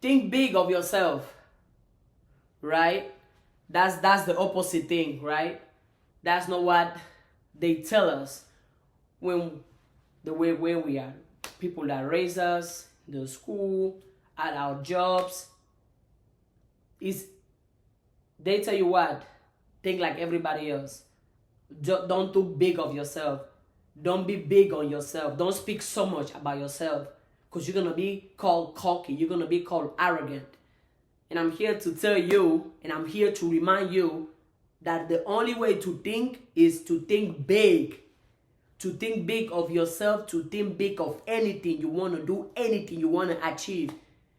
Think big of yourself, right? That's the opposite thing, right? That's not what they tell us when the way where we are. People that raise us, the school, at our jobs, is they tell you what? Think like everybody else. Don't think big of yourself. Don't be big on yourself. Don't speak so much about yourself because you're going to be called cocky. You're going to be called arrogant. And I'm here to tell you, and I'm here to remind you that the only way to think is to think big. To think big of yourself, to think big of anything you want to do, anything you want to achieve.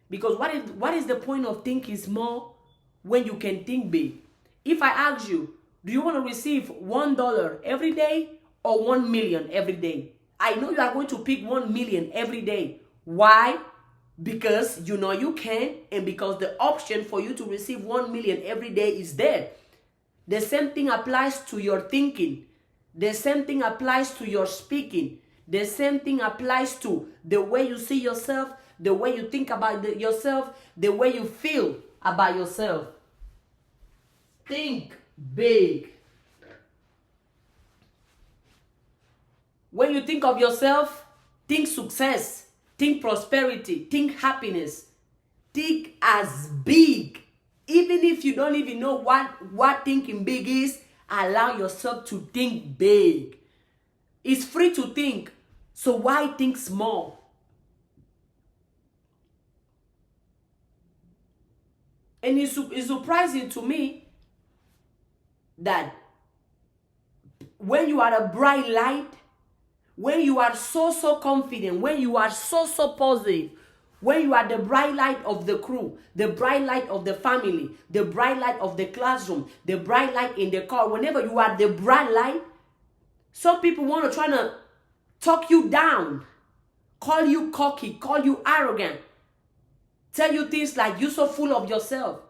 Because what is the point of thinking small when you can think big? If I ask you, do you want to receive $1 every day or 1 million every day? I know you are going to pick 1 million every day. Why? Because you know you can, and because the option for you to receive 1 million every day is there. The same thing applies to your thinking. The same thing applies to your speaking. The same thing applies to the way you see yourself, the way you think about yourself, the way you feel about yourself. Think big. When you think of yourself, think success, think prosperity, think happiness. Think as big. Even if you don't even know what thinking big is, allow yourself to think big. It's free to think, so why think small? And it's surprising to me that when you are a bright light, when you are so confident, when you are so positive, when you are the bright light of the crew, the bright light of the family, the bright light of the classroom, the bright light in the car, whenever you are the bright light, some people want to try to talk you down, call you cocky, call you arrogant, tell you things like you're so full of yourself.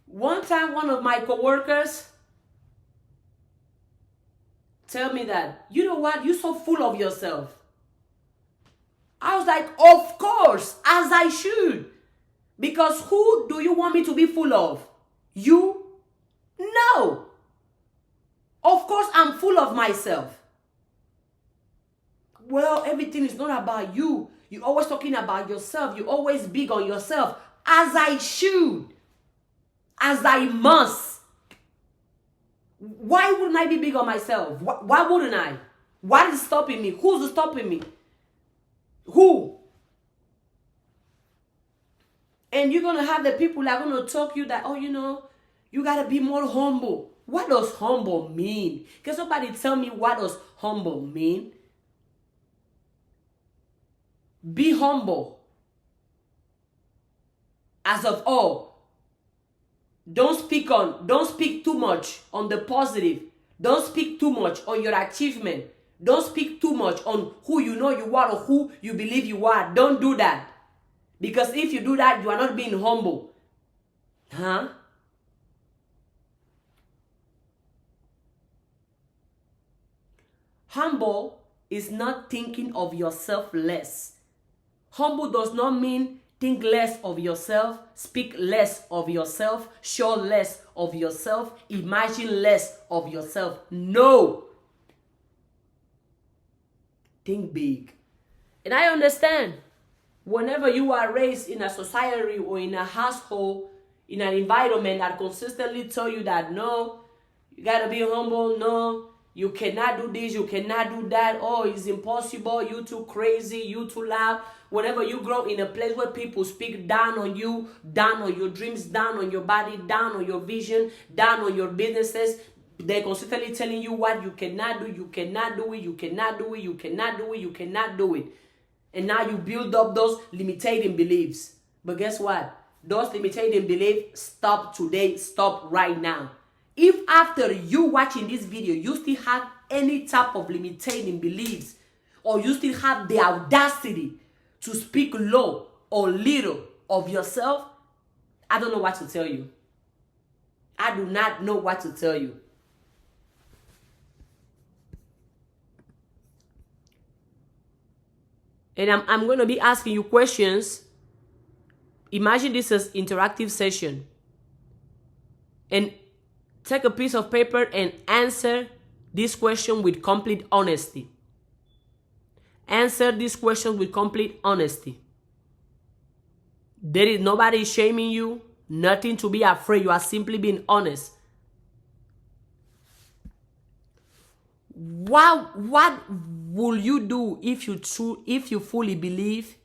One time, one of my coworkers tell me that, you know what, you're so full of yourself. I was like, of course, as I should. Because who do you want me to be full of? You? No. Of course, I'm full of myself. Well, everything is not about you. You're always talking about yourself. You're always big on yourself. As I should. As I must. Why wouldn't I be big on myself? Why wouldn't I? What is stopping me? Who's stopping me? Who? And you're going to have the people that are going to talk you that, oh, you know, you got to be more humble. What does humble mean? Can somebody tell me what does humble mean? Be humble. As of all. Don't speak too much on the positive. Don't speak too much on your achievement. Don't speak too much on who you know you are or who you believe you are. Don't do that. Because if you do that, you are not being humble. Huh? Humble is not thinking of yourself less. Humble does not mean think less of yourself, speak less of yourself, show less of yourself, imagine less of yourself. No. Think big. And I understand, whenever you are raised in a society or in a household, in an environment that consistently tell you that, no, you gotta be humble, no, you cannot do this, you cannot do that, oh, it's impossible, you too crazy, you too loud. Whenever you grow in a place where people speak down on you, down on your dreams, down on your body, down on your vision, down on your businesses, they're constantly telling you what you cannot do, you cannot do it, you cannot do it, you cannot do it, you cannot do it. And now you build up those limiting beliefs. But guess what? Those limiting beliefs stop today, stop right now. If after you watching this video, you still have any type of limiting beliefs, or you still have the audacity to speak low or little of yourself, I don't know what to tell you. I do not know what to tell you. And I'm going to be asking you questions. Imagine this as interactive session. And take a piece of paper and answer this question with complete honesty. Answer this question with complete honesty. There is nobody shaming you, nothing to be afraid. You are simply being honest. What will you do if you fully believe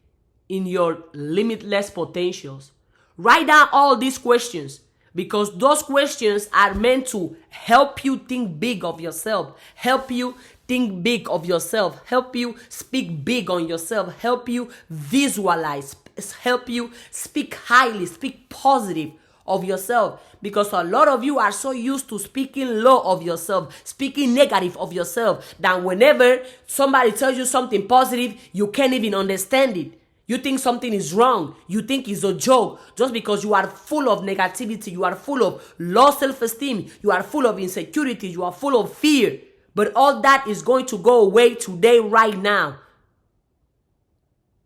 in your limitless potentials? Write down all these questions, because those questions are meant to help you think big of yourself, help you think big of yourself, help you speak big on yourself, help you visualize, help you speak highly, speak positive of yourself. Because a lot of you are so used to speaking low of yourself, speaking negative of yourself, that whenever somebody tells you something positive, you can't even understand it. You think something is wrong. You think it's a joke, just because you are full of negativity. You are full of low self-esteem. You are full of insecurity. You are full of fear. But all that is going to go away today, right now.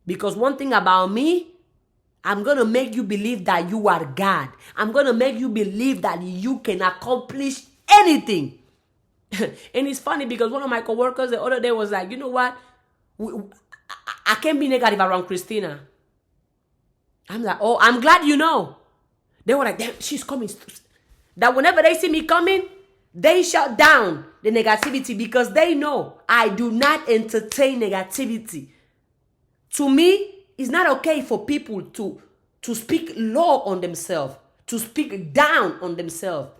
Because one thing about me, I'm going to make you believe that you are God. I'm going to make you believe that you can accomplish anything. And it's funny because one of my coworkers the other day was like, you know what? I can't be negative around Christina. I'm like, oh, I'm glad you know. They were like, damn, she's coming. That whenever they see me coming, they shut down the negativity, because they know I do not entertain negativity. To me, it's not okay for people to speak low on themselves, to speak down on themselves.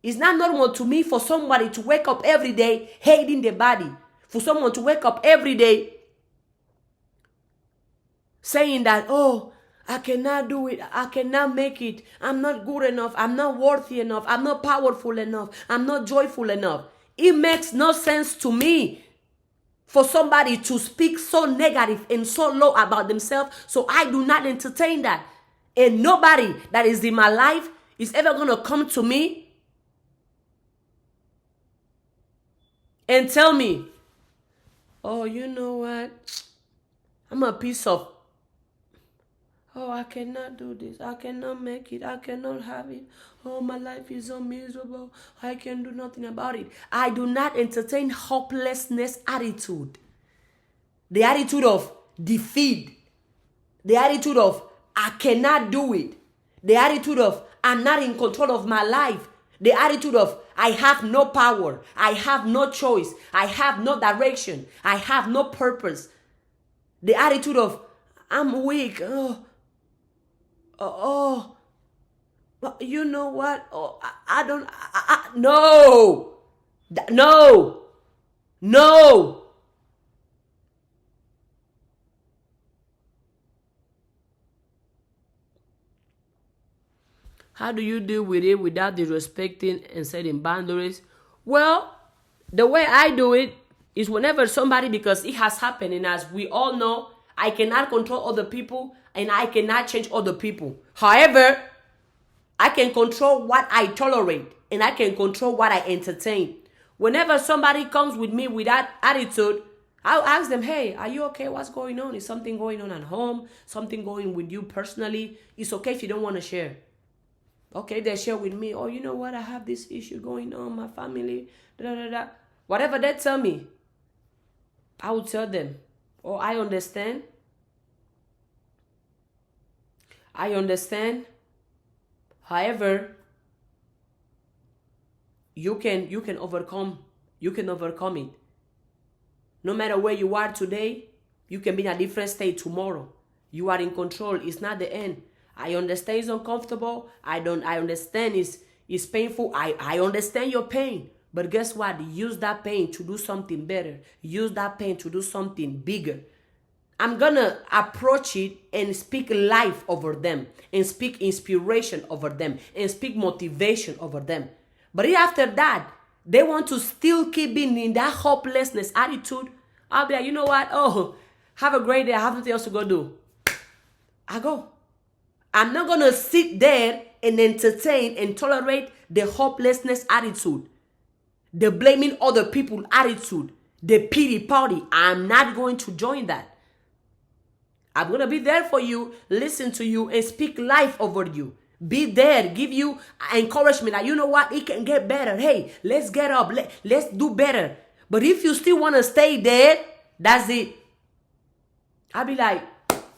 It's not normal to me for somebody to wake up every day hating their body, for someone to wake up every day saying that, oh, I cannot do it, I cannot make it, I'm not good enough, I'm not worthy enough, I'm not powerful enough, I'm not joyful enough. It makes no sense to me for somebody to speak so negative and so low about themselves. So I do not entertain that. And nobody that is in my life is ever going to come to me and tell me, oh, you know what? I'm a piece of, oh, I cannot do this. I cannot make it. I cannot have it. Oh, my life is so miserable. I can do nothing about it. I do not entertain hopelessness attitude. The attitude of defeat. The attitude of I cannot do it. The attitude of I'm not in control of my life. The attitude of I have no power. I have no choice. I have no direction. I have no purpose. The attitude of I'm weak. You know what? Oh, no. How do you deal with it without disrespecting and setting boundaries? Well, the way I do it is whenever somebody, because it has happened, and as we all know, I cannot control other people and I cannot change other people. However, I can control what I tolerate and I can control what I entertain. Whenever somebody comes with me with that attitude, I'll ask them, hey, are you okay? What's going on? Is something going on at home? Something going with you personally? It's okay if you don't want to share. Okay, they share with me, oh, you know what? I have this issue going on, my family, Whatever they tell me, I will tell them, oh, I understand. However, you can overcome it. No matter where you are today, you can be in a different state tomorrow. You are in control. It's not the end. I understand it's uncomfortable. I understand it's painful. I understand your pain. But guess what? Use that pain to do something better. Use that pain to do something bigger. I'm gonna approach it and speak life over them, and speak inspiration over them, and speak motivation over them. But if after that, they want to still keep being in that hopelessness attitude, I'll be like, you know what? Oh, have a great day. I have nothing else to go do. I go. I'm not gonna sit there and entertain and tolerate the hopelessness attitude, the blaming other people attitude, the pity party. I'm not going to join that. I'm going to be there for you, listen to you, and speak life over you. Be there, give you encouragement that, you know what, it can get better. Hey, let's get up. Let's do better. But if you still want to stay there, that's it. I'll be like,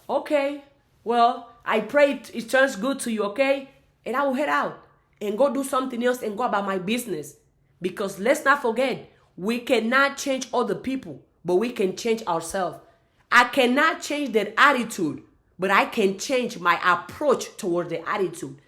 okay, well, I pray it turns good to you, okay? And I will head out and go do something else and go about my business. Because let's not forget, we cannot change other people, but we can change ourselves. I cannot change their attitude, but I can change my approach towards the attitude.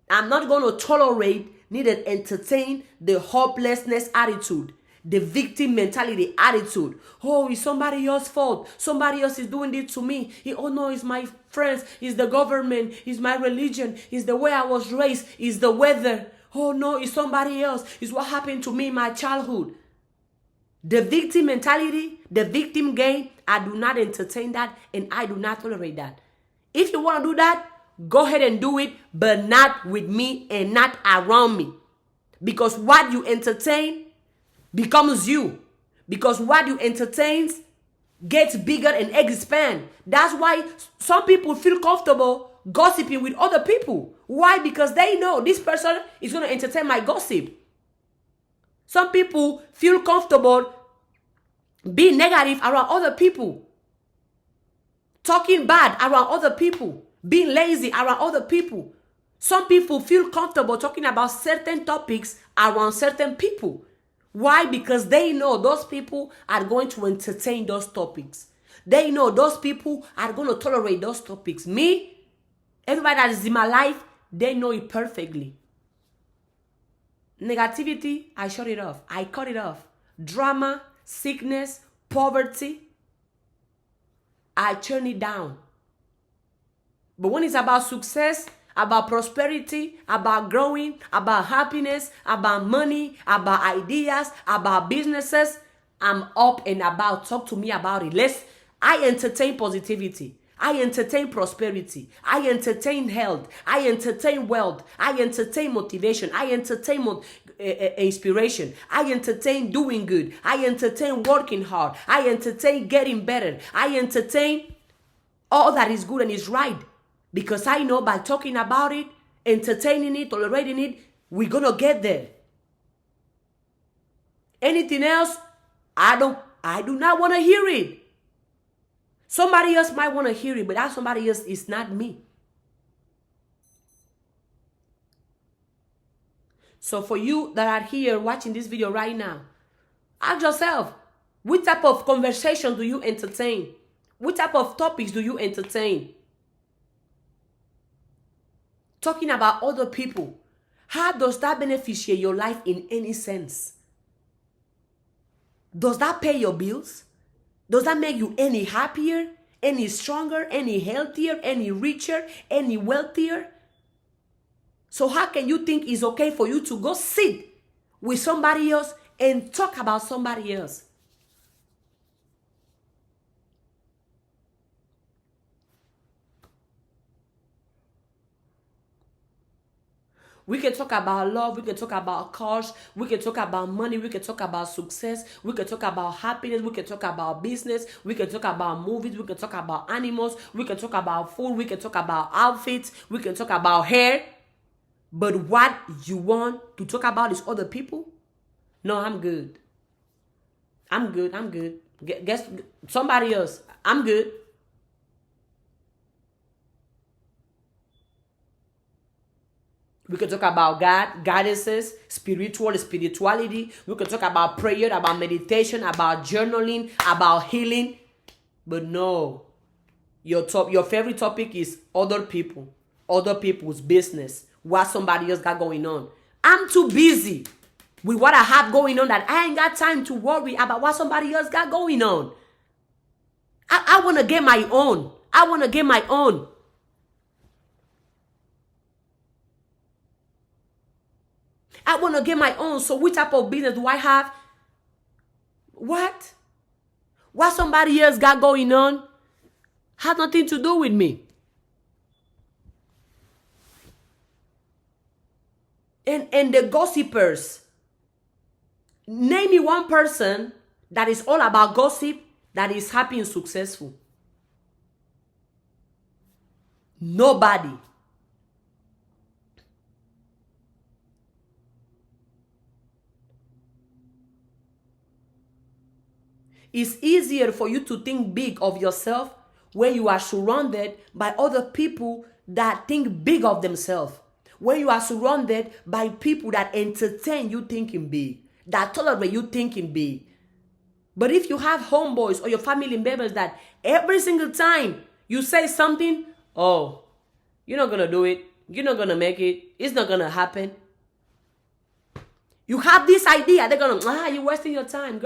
I'm not going to tolerate, neither entertain the hopelessness attitude, the victim mentality attitude. Oh, it's somebody else's fault. Somebody else is doing this to me. Oh no, it's my friends. It's the government. It's my religion. It's the way I was raised. It's the weather. Oh no, it's somebody else. It's what happened to me in my childhood. The victim mentality, the victim game, I do not entertain that and I do not tolerate that. If you want to do that, go ahead and do it, but not with me and not around me. Because what you entertain becomes you. Because what you entertain gets bigger and expands. That's why some people feel comfortable gossiping with other people. Why? Because they know this person is going to entertain my gossip. Some people feel comfortable being negative around other people, talking bad around other people, being lazy around other people. Some people feel comfortable talking about certain topics around certain people. Why? Because they know those people are going to entertain those topics. They know those people are going to tolerate those topics. Me, everybody that is in my life, they know it perfectly. Negativity, I shut it off. I cut it off. Drama, sickness, poverty, I turn it down. But when it's about success, about prosperity, about growing, about happiness, about money, about ideas, about businesses, I'm up and about. Talk to me about it. I entertain positivity. I entertain prosperity. I entertain health. I entertain wealth. I entertain motivation. I entertain inspiration. I entertain doing good. I entertain working hard. I entertain getting better. I entertain all that is good and is right. Because I know by talking about it, entertaining it, tolerating it, we're going to get there. Anything else, I do not want to hear it. Somebody else might want to hear it, but that somebody else is not me. So for you that are here watching this video right now, ask yourself, what type of conversation do you entertain? What type of topics do you entertain? Talking about other people, how does that beneficiate your life in any sense? Does that pay your bills? Does that make you any happier, any stronger, any healthier, any richer, any wealthier? So how can you think it's okay for you to go sit with somebody else and talk about somebody else? We can talk about love, we can talk about cars, we can talk about money, we can talk about success, we can talk about happiness, we can talk about business, we can talk about movies, we can talk about animals, we can talk about food, we can talk about outfits, we can talk about hair. But what you want to talk about is other people? No, I'm good. I'm good. Guess somebody else. I'm good. We can talk about God, goddesses, spirituality. We can talk about prayer, about meditation, about journaling, about healing. But no, your favorite topic is other people, other people's business, what somebody else got going on. I'm too busy with what I have going on that I ain't got time to worry about what somebody else got going on. I want to get my own. I want to get my own. I want to get my own. So which type of business do I have? What somebody else got going on has nothing to do with me. And the gossipers, name me one person that is all about gossip that is happy and successful. Nobody. It's easier for you to think big of yourself when you are surrounded by other people that think big of themselves. When you are surrounded by people that entertain you thinking big, that tolerate you thinking big. But if you have homeboys or your family members that every single time you say something, oh, you're not going to do it. You're not going to make it. It's not going to happen. You have this idea. They're going to, you're wasting your time.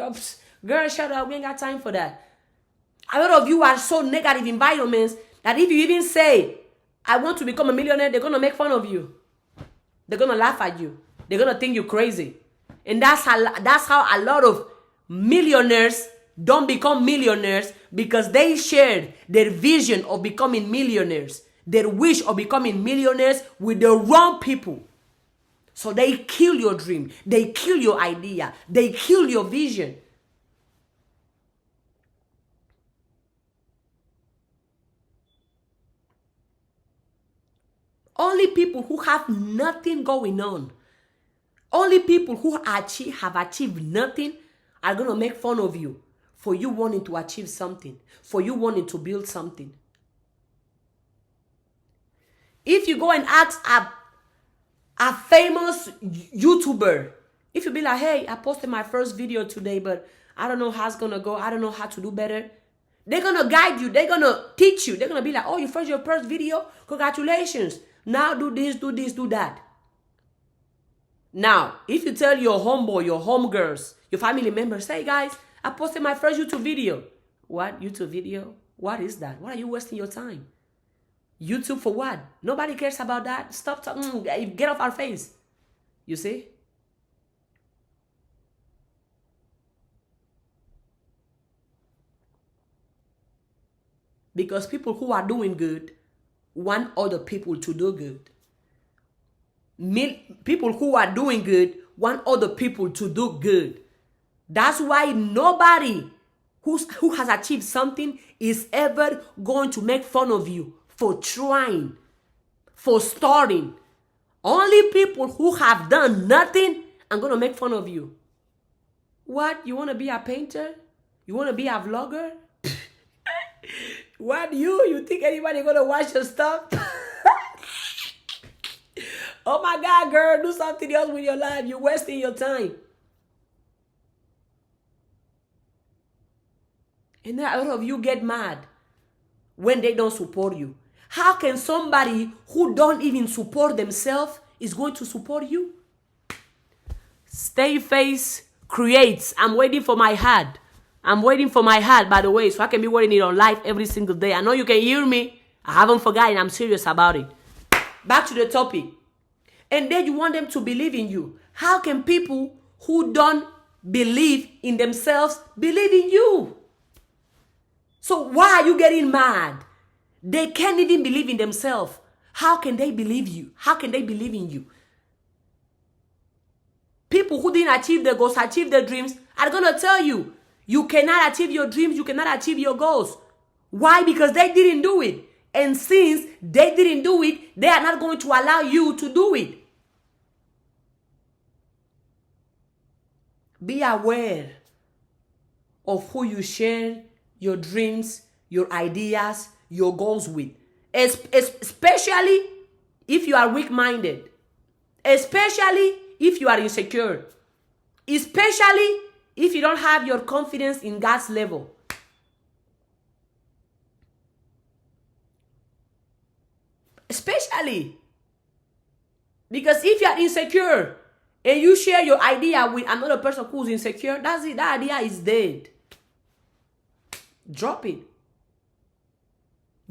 Girl, shut up. We ain't got time for that. A lot of you are so negative environments that if you even say, I want to become a millionaire, they're going to make fun of you. They're going to laugh at you. They're going to think you're crazy. And that's how a lot of millionaires don't become millionaires, because they shared their vision of becoming millionaires, their wish of becoming millionaires with the wrong people. So they kill your dream. They kill your idea. They kill your vision. Only people who have nothing going on, only people who have achieved nothing are going to make fun of you for you wanting to achieve something, for you wanting to build something. If you go and ask a famous YouTuber, if you be like, hey, I posted my first video today, but I don't know how it's going to go. I don't know how to do better. They're going to guide you. They're going to teach you. They're going to be like, oh, your first video? Congratulations. Now do this, do this, do that. Now, if you tell your homeboy, your homegirls, your family members, hey guys, I posted my first YouTube video. What? YouTube video? What is that? Why are you wasting your time? YouTube for what? Nobody cares about that. Stop talking. Get off our face. You see? Because people who are doing good want other people to do good. People who are doing good want other people to do good. That's why nobody who has achieved something is ever going to make fun of you for trying, for starting. Only people who have done nothing are going to make fun of you. What? You want to be a painter? You want to be a vlogger? What, you think anybody going to watch your stuff? Oh my God, girl, do something else with your life. You're wasting your time. And then a lot of you get mad when they don't support you. How can somebody who don't even support themselves is going to support you? Stayface creates. I'm waiting for my hat. I'm waiting for my hat, by the way, so I can be wearing it on live every single day. I know you can hear me. I haven't forgotten. I'm serious about it. Back to the topic. And then you want them to believe in you. How can people who don't believe in themselves believe in you? So why are you getting mad? They can't even believe in themselves. How can they believe you? How can they believe in you? People who didn't achieve their goals, achieve their dreams, are going to tell you, you cannot achieve your dreams, you cannot achieve your goals. Why? Because they didn't do it. And since they didn't do it, they are not going to allow you to do it. Be aware of who you share your dreams, your ideas, your goals with. Especially if you are weak-minded. Especially if you are insecure. Especially if you don't have your confidence in God's level. Especially. Because if you are insecure and you share your idea with another person who's insecure, that's it. That idea is dead. Drop it.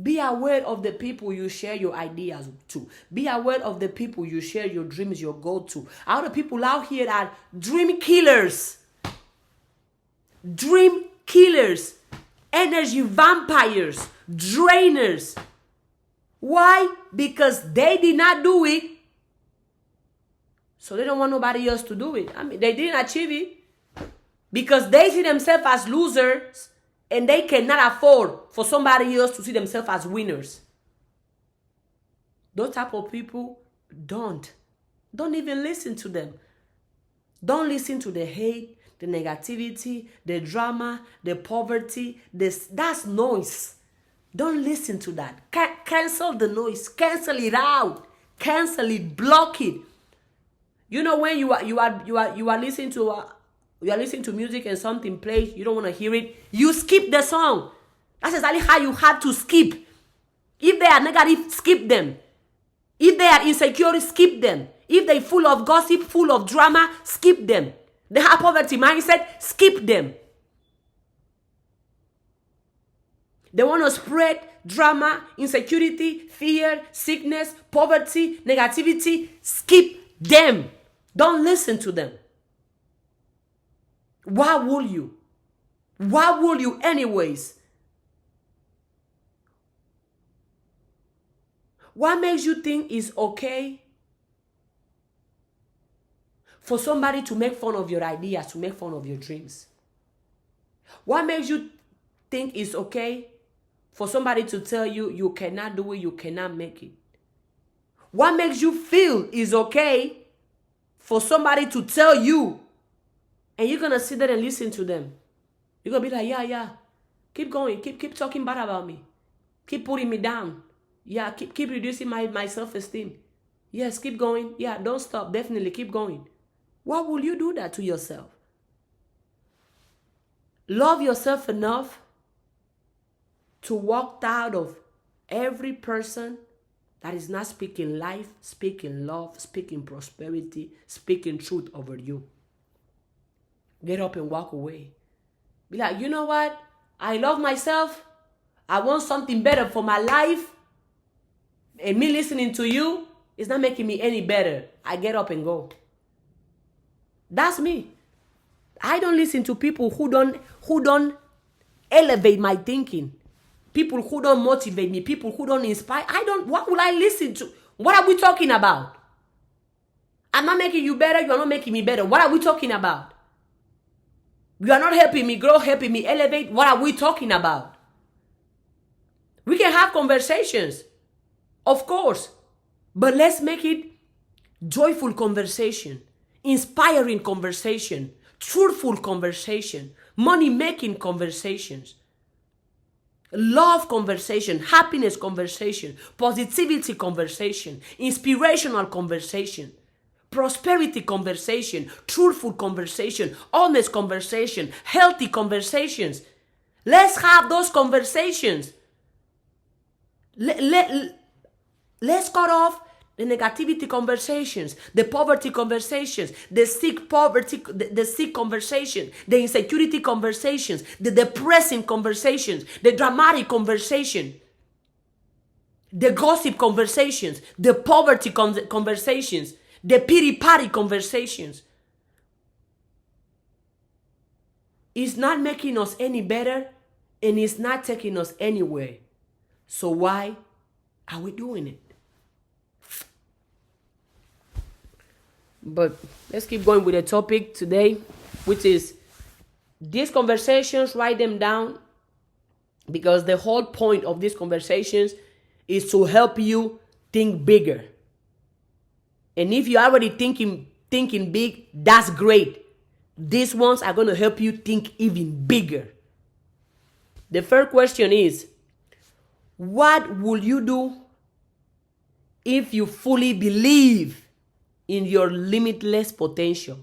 Be aware of the people you share your ideas to. Be aware of the people you share your dreams, your goals to. Other people out here are dream killers. Dream killers. Energy vampires. Drainers. Why? Because they did not do it. So they don't want nobody else to do it. I mean, they didn't achieve it. Because they see themselves as losers. And they cannot afford for somebody else to see themselves as winners. Those type of people, don't even listen to them. Don't listen to the hate, the negativity, the drama, the poverty. That's noise. Don't listen to that. Cancel the noise. Cancel it out. Cancel it. Block it. You know, when you are listening to music and something plays, you don't want to hear it, you skip the song. That's exactly how you have to skip. If they are negative, skip them. If they are insecure, skip them. If they full of gossip, full of drama, skip them. They have poverty mindset, skip them. They want to spread drama, insecurity, fear, sickness, poverty, negativity, skip them. Don't listen to them. Why would you? Why would you anyways? What makes you think it's okay for somebody to make fun of your ideas, to make fun of your dreams? What makes you think it's okay for somebody to tell you you cannot do it, you cannot make it? What makes you feel is okay for somebody to tell you, and you're going to sit there and listen to them? You're going to be like, yeah, keep going, keep talking bad about me, keep putting me down. Yeah, keep reducing my self-esteem. Yes, keep going. Yeah, don't stop. Definitely keep going. Why will you do that to yourself? Love yourself enough to walk out of every person that is not speaking life, speaking love, speaking prosperity, speaking truth over you. Get up and walk away. Be like, you know what? I love myself. I want something better for my life. And me listening to you is not making me any better. I get up and go. That's me. I don't listen to people who don't elevate my thinking. People who don't motivate me. People who don't inspire. What will I listen to? What are we talking about? I'm not making you better. You're not making me better. What are we talking about? You are not helping me grow, helping me elevate. What are we talking about? We can have conversations. Of course, but let's make it joyful conversation, inspiring conversation, truthful conversation, money-making conversations, love conversation, happiness conversation, positivity conversation, inspirational conversation, prosperity conversation, truthful conversation, honest conversation, healthy conversations. Let's have those conversations. Let's cut off the negativity conversations, the poverty conversations, the sick conversation, the insecurity conversations, the depressing conversations, the dramatic conversation, the gossip conversations, the poverty conversations, the pity-party conversations. It's not making us any better, and it's not taking us anywhere. So why are we doing it? But let's keep going with the topic today, which is these conversations. Write them down, because the whole point of these conversations is to help you think bigger. And if you're already thinking big, that's great. These ones are going to help you think even bigger. The first question is, what will you do if you fully believe in your limitless potential?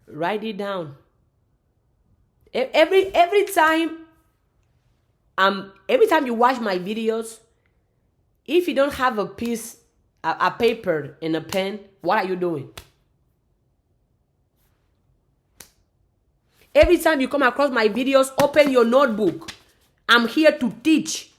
Write it down. Every time you watch my videos, if you don't have a paper and a pen, what are you doing? Every time you come across my videos, open your notebook. I'm here to teach.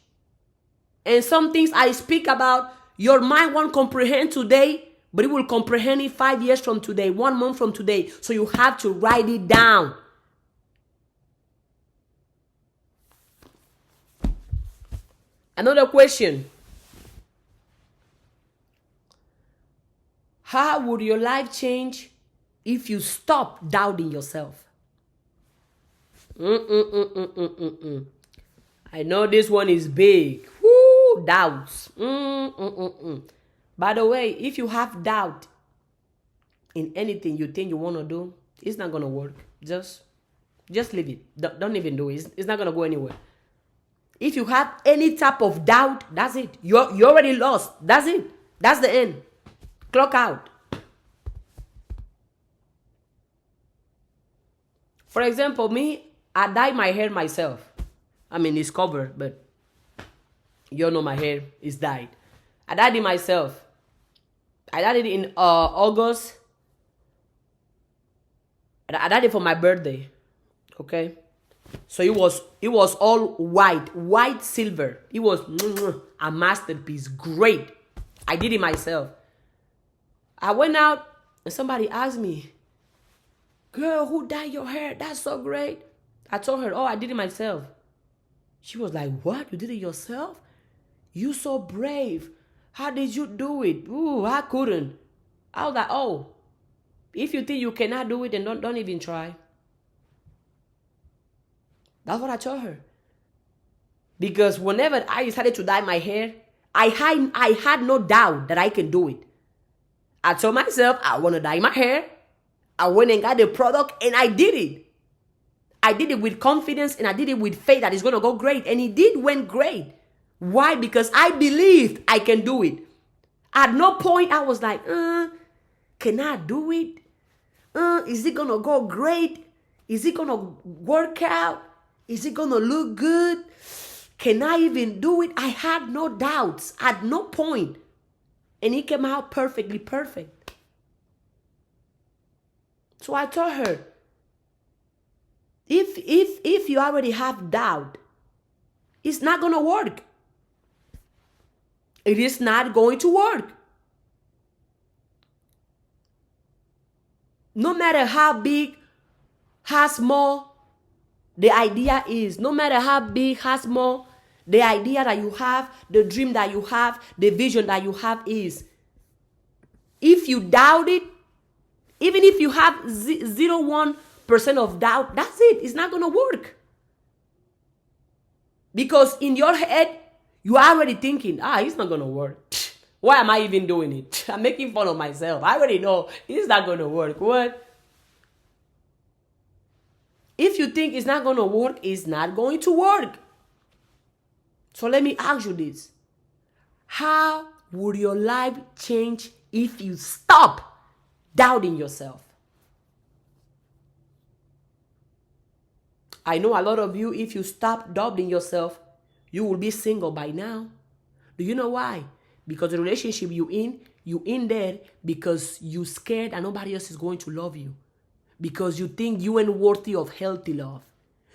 And some things I speak about, your mind won't comprehend today, but it will comprehend it 5 years from today, 1 month from today. So you have to write it down. Another question. How would your life change if you stop doubting yourself? I know this one is big. Woo, doubts. By the way, if you have doubt in anything you think you want to do, it's not going to work. Just leave it. Don't even do it. It's not going to go anywhere. If you have any type of doubt, that's it. You're already lost. That's it. That's the end. Clock out. For example, me, I dye my hair myself. I mean, it's covered, but you know my hair is dyed. I dyed it myself. I dyed it in August. I dyed it for my birthday. Okay? So it was all white silver. It was a masterpiece. Great. I did it myself. I went out and somebody asked me, "Girl, who dyed your hair? That's so great." I told her, "Oh, I did it myself." She was like, "What? You did it yourself? You so brave. How did you do it?" Ooh, I couldn't. I was like, "Oh, if you think you cannot do it, then don't even try." That's what I told her. Because whenever I decided to dye my hair, I had no doubt that I can do it. I told myself I want to dye my hair. I went and got the product and I did it. I did it with confidence and I did it with faith that it's going to go great. And it went great. Why? Because I believed I can do it. At no point I was like, can I do it? Is it going to go great? Is it going to work out? Is it going to look good? Can I even do it? I had no doubts at no point. And it came out perfectly perfect. So I told her, if you already have doubt, it's not going to work. It is not going to work. No matter how big, how small the idea is, no matter how big, how small the idea that you have, the dream that you have, the vision that you have is, if you doubt it, even if you have 0.1% of doubt, that's it. It's not going to work. Because in your head, you're already thinking, it's not going to work. Why am I even doing it? I'm making fun of myself. I already know it's not going to work. What? If you think it's not going to work, it's not going to work. So let me ask you this. How would your life change if you stop doubting yourself? I know a lot of you, if you stop doubting yourself, you will be single by now. Do you know why? Because the relationship you in there because you scared that nobody else is going to love you. Because you think you ain't worthy of healthy love.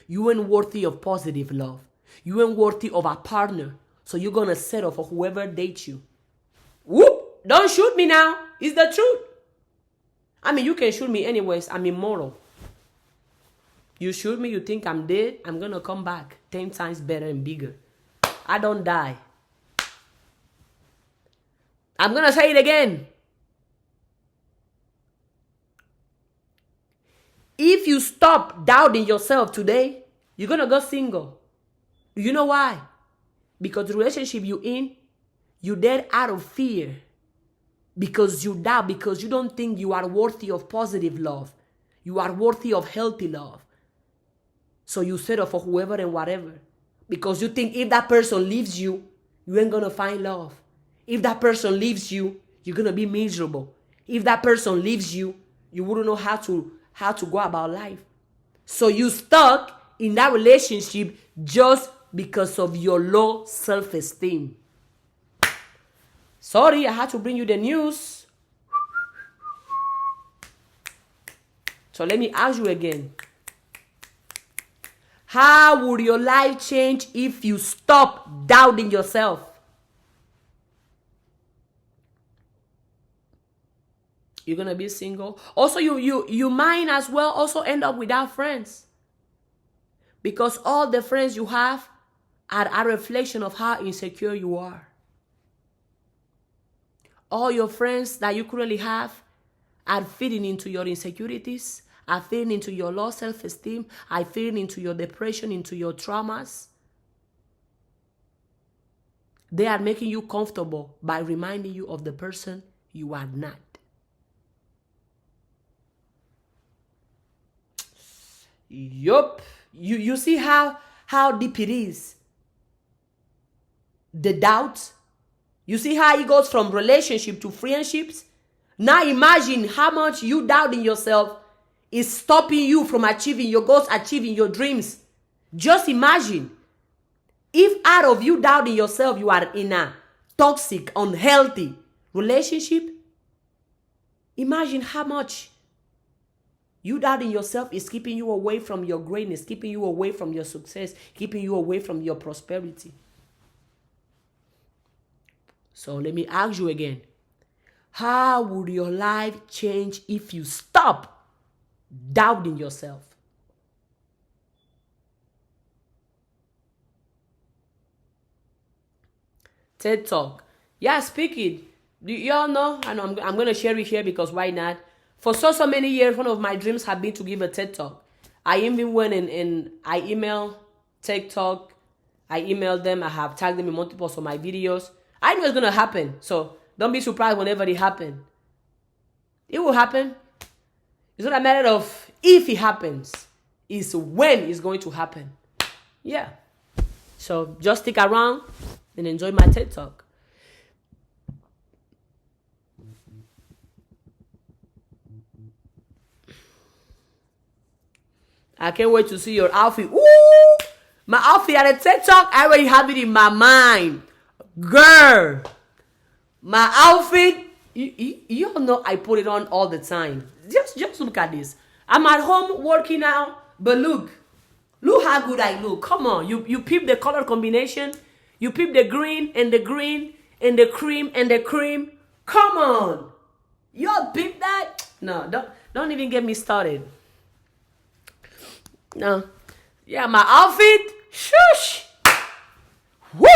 You ain't worthy of positive love. You ain't worthy of a partner. So you're going to settle for whoever dates you. Whoop! Don't shoot me now. It's the truth. I mean, you can shoot me anyways. I'm immortal. You shoot me, you think I'm dead, I'm going to come back 10 times better and bigger. I don't die. I'm going to say it again. If you stop doubting yourself today, you're going to go single. Do you know why? Because the relationship you're there out of fear. Because you doubt, because you don't think you are worthy of positive love. You are worthy of healthy love. So you settle for whoever and whatever. Because you think if that person leaves you, you ain't going to find love. If that person leaves you, you're going to be miserable. If that person leaves you, you wouldn't know how to go about life. So you stuck in that relationship just because of your low self-esteem. Sorry, I had to bring you the news. So let me ask you again. How would your life change if you stop doubting yourself? You're going to be single. Also, you might as well also end up without friends. Because all the friends you have are a reflection of how insecure you are. All your friends that you currently have are feeding into your insecurities, are feeding into your low self-esteem, are feeding into your depression, into your traumas. They are making you comfortable by reminding you of the person you are not. Yup. You see how deep it is? The doubt. You see how it goes from relationship to friendships? Now imagine how much you doubting yourself is stopping you from achieving your goals, achieving your dreams. Just imagine. If out of you doubting yourself, you are in a toxic, unhealthy relationship, imagine how much you doubting yourself is keeping you away from your greatness, keeping you away from your success, keeping you away from your prosperity. So let me ask you again. How would your life change if you stop doubting yourself? TED Talk. Yeah, speak it. Y'all know? I know I'm going to share it here because why not? For so many years, one of my dreams have been to give a TED Talk. I even went and I emailed TED Talk. I emailed them. I have tagged them in multiple of my videos. I know it's going to happen. So don't be surprised whenever it happens. It will happen. It's not a matter of if it happens. It's when it's going to happen. Yeah. So just stick around and enjoy my TED Talk. I can't wait to see your outfit. Ooh! My outfit at a TED Talk, I already have it in my mind. Girl, my outfit, you all know I put it on all the time. Just look at this. I'm at home working out, but look how good I look. Come on, you peep the color combination. You peep the green and the green and the cream and the cream. Come on, you all peep that? No, don't even get me started. No, yeah, my outfit, shush. Woo!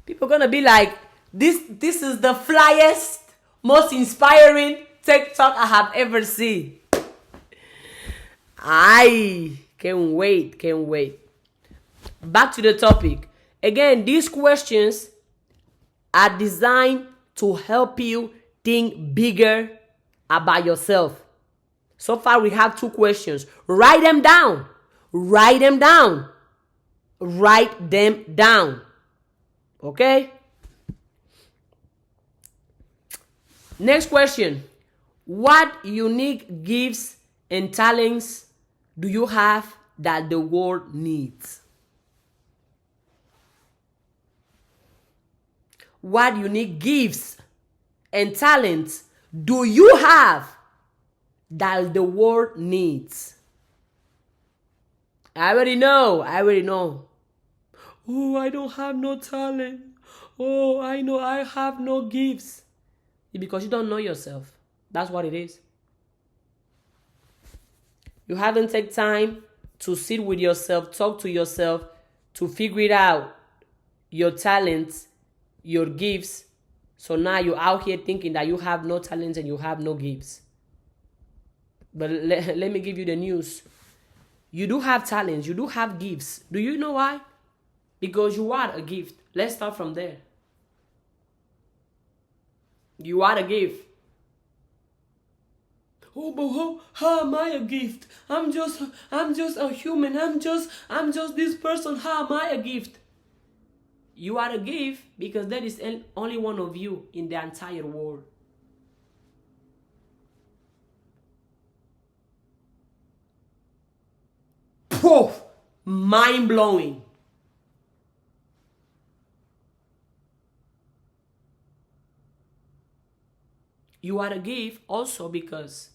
People gonna be like, this is the flyest, most inspiring TED Talk I have ever seen. I can't wait. Back to the topic. Again, these questions are designed to help you think bigger about yourself. So far, we have 2 questions. Write them down. Okay? Next question. What unique gifts and talents do you have that the world needs? What unique gifts and talents do you have that the world needs? I already know. Oh, I don't have no talent. Oh, I know I have no gifts. Because you don't know yourself. That's what it is. You haven't taken time to sit with yourself, talk to yourself, to figure it out, your talents, your gifts. So now you're out here thinking that you have no talents and you have no gifts. But let me give you the news. You do have talents. You do have gifts. Do you know why? Because you are a gift. Let's start from there. You are a gift. Oh, but how am I a gift? I'm just a human. I'm just this person. How am I a gift? You are a gift because there is only one of you in the entire world. Poof! Mind blowing. You are a gift also because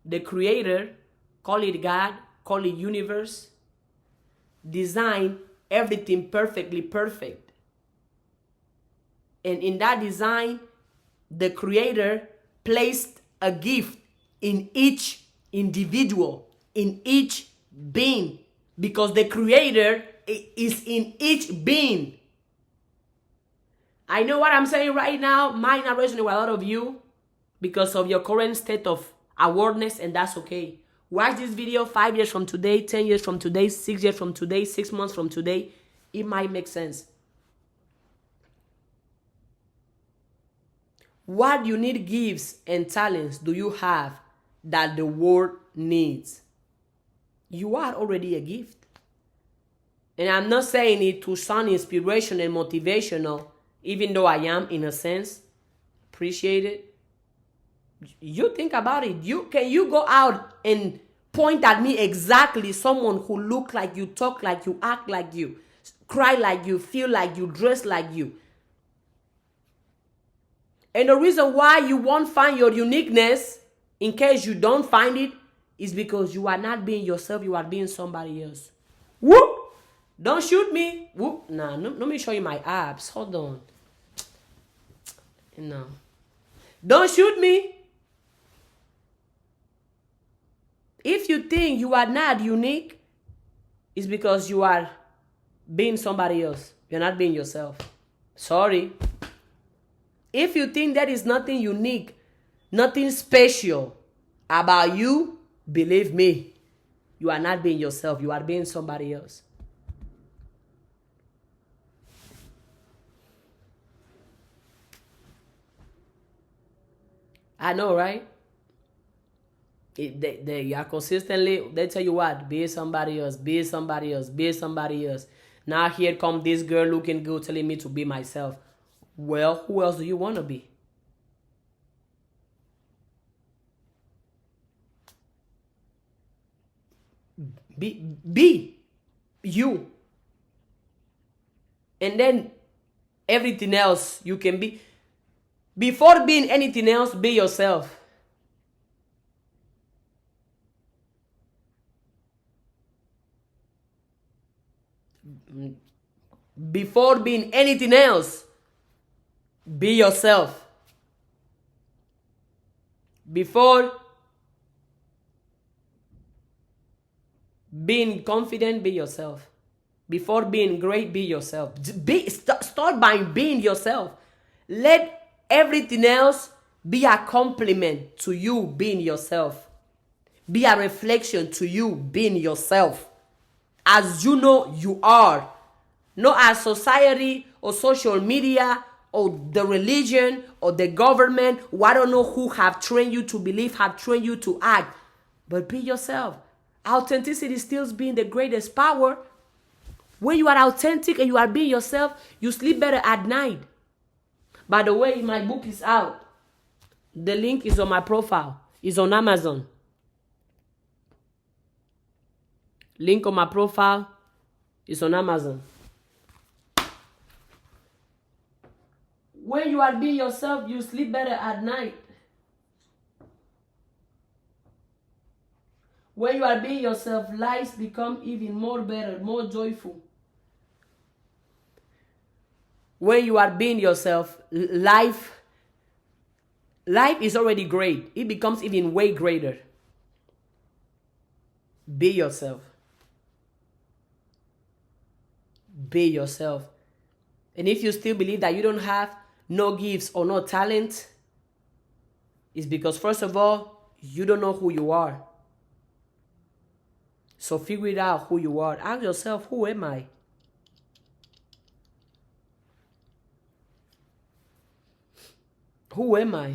the Creator, call it God, call it universe, designed everything perfectly perfect. And in that design, the Creator placed a gift in each individual, in each being, because the Creator is in each being. I know what I'm saying right now might not resonate with a lot of you because of your current state of awareness, and that's okay. Watch this video 5 years from today, 10 years from today, 6 years from today, 6 months from today. It might make sense. What unique gifts and talents do you have that the world needs? You are already a gift. And I'm not saying it to sound inspirational and motivational, even though I am in a sense. Appreciate it. You think about it. Can you go out and point at me exactly someone who look like you, talk like you, act like you, cry like you, feel like you, dress like you? And the reason why you won't find your uniqueness, in case you don't find it, is because you are not being yourself, you are being somebody else. Whoop! Don't shoot me. Whoop! Nah, no, let me show you my abs. Hold on. No. Don't shoot me. If you think you are not unique, it's because you are being somebody else. You're not being yourself. Sorry. If you think there is nothing unique, nothing special about you, believe me, you are not being yourself. You are being somebody else. I know, right? They are consistently, they tell you what, be somebody else, be somebody else, be somebody else. Now here come this girl looking good telling me to be myself. Well, who else do you want to be? Be you. And then everything else you can be. Before being anything else, be yourself. Before being anything else, be yourself. Before being confident, be yourself. Before being great, be yourself. Start by being yourself. Let everything else be a compliment to you being yourself. Be a reflection to you being yourself. As you know you are. Not as society or social media or the religion or the government, or I don't know who have trained you to believe, have trained you to act. But be yourself. Authenticity still being the greatest power. When you are authentic and you are being yourself, you sleep better at night. By the way, my book is out. The link is on my profile. It's on Amazon. Link on my profile is on Amazon. When you are being yourself, you sleep better at night. When you are being yourself, lives become even more better, more joyful. When you are being yourself, life is already great. It becomes even way greater. Be yourself. Be yourself. And if you still believe that you don't have no gifts or no talent, it's because, first of all, you don't know who you are. So figure it out who you are. Ask yourself, who am I? Who am I?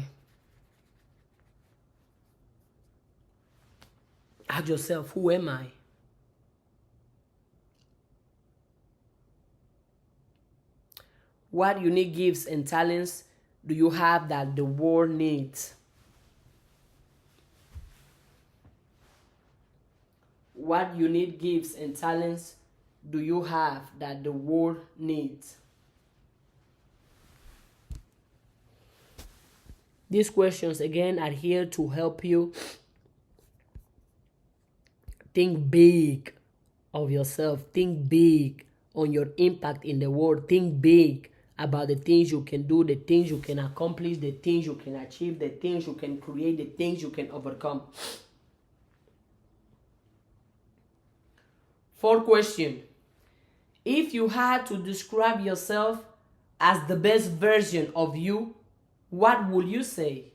Ask yourself, who am I? What unique gifts and talents do you have that the world needs? What unique gifts and talents do you have that the world needs? These questions, again, are here to help you think big of yourself. Think big on your impact in the world. Think big about the things you can do, the things you can accomplish, the things you can achieve, the things you can create, the things you can overcome. Fourth question. If you had to describe yourself as the best version of you, what would you say?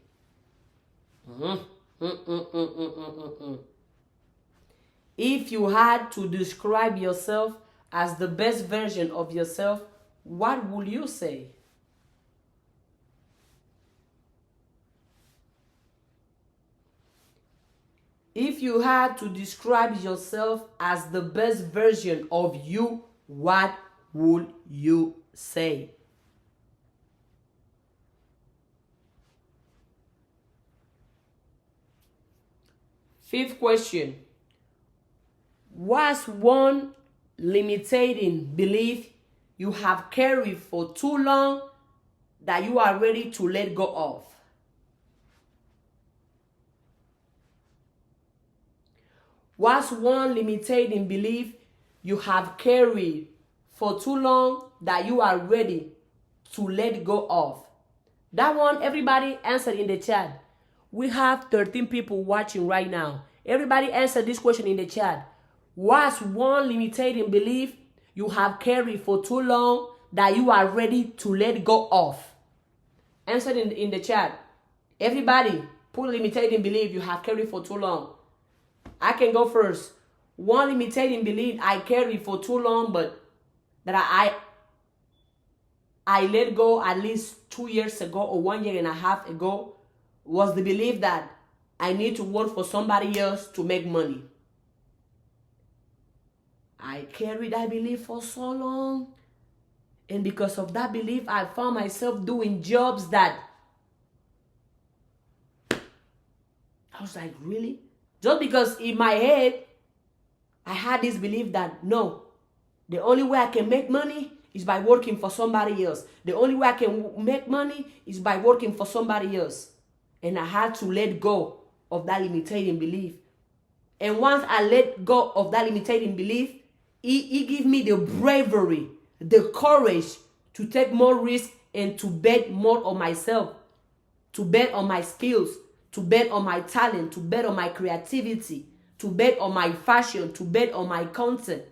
If you had to describe yourself as the best version of yourself, what would you say? If you had to describe yourself as the best version of you, what would you say? Fifth question. What's one limiting belief you have carried for too long that you are ready to let go of? What's one limiting belief you have carried for too long that you are ready to let go of? That one, everybody answer in the chat. We have 13 people watching right now. Everybody answer this question in the chat. What's one limiting belief you have carried for too long that you are ready to let go of? Answer in the chat. Everybody, put a limiting belief you have carried for too long. I can go first. One limiting belief I carried for too long, but that I let go at least 2 years ago or 1 year and a half ago, was the belief that I need to work for somebody else to make money. I carried that belief for so long. And because of that belief, I found myself doing jobs that I was like, really? Just because in my head, I had this belief that no, the only way I can make money is by working for somebody else. The only way I can make money is by working for somebody else. And I had to let go of that limiting belief. And once I let go of that limiting belief, it gave me the bravery, the courage to take more risk and to bet more on myself, to bet on my skills, to bet on my talent, to bet on my creativity, to bet on my fashion, to bet on my content.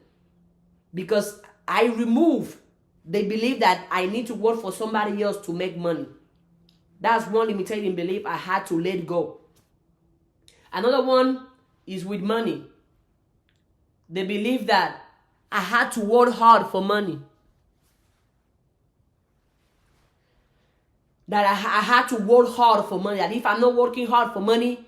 Because I remove the belief that I need to work for somebody else to make money. That's one limiting belief I had to let go. Another one is with money. The belief that I had to work hard for money. That I had to work hard for money. That if I'm not working hard for money,